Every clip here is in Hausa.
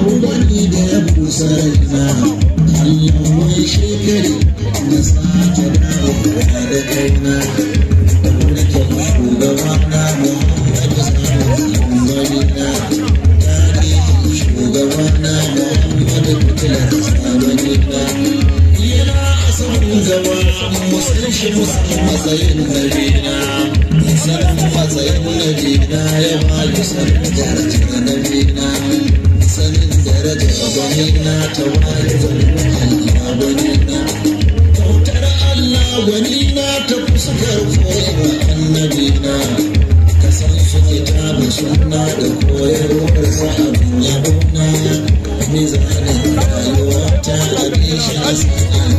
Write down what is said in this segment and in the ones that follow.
wani da ya busa raina Allah wai shekari na sake dawowa da kaina da mulkin shugabana Muhammadu Zamanina tarihin shugabana Muhammadu fitilar zamanina yana asalin gaba musan shi musan matsayin garina sanin matsayin nabina ya bani sanin darajar nabina sanin darajar gwanina ta wani zanen Allah gwanina bautar Allah gwanina ta fuskar koyarwa annabina ka san su kitabun sunna da koyarwar sa abin yabona mizanin rayuwa ta abin shi asirin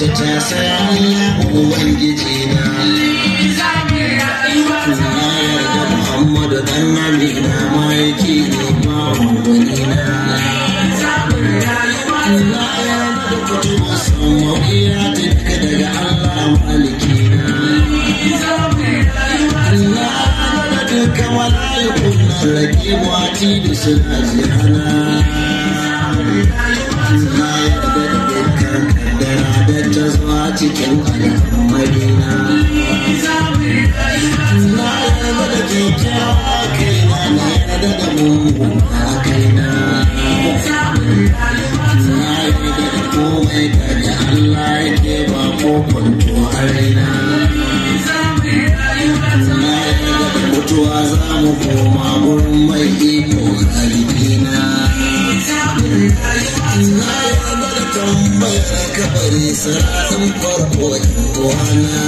ta sai Allah ubangiji na na yarda Muhammadu dan Amina maiki ne ba suna jihana na yarda da dukkan kaddara da ta zuwa cikin al'ammarina na yarda da kyakkyawa kaina na yarda da mummuna kaina na yarda da komai da Allah yake ba ko kwanto a raina na yarda da mutuwa za mu koma gurin mai iko halibina na yarda da tambayar kabari sa'adun farko wana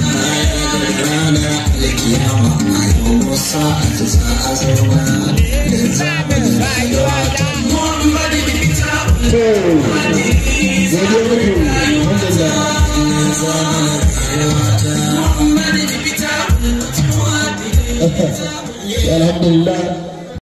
na yarda da ranar alkiyama a yau musa a ta za a zauna da zamanin rayuwa ta Alhamdulillah.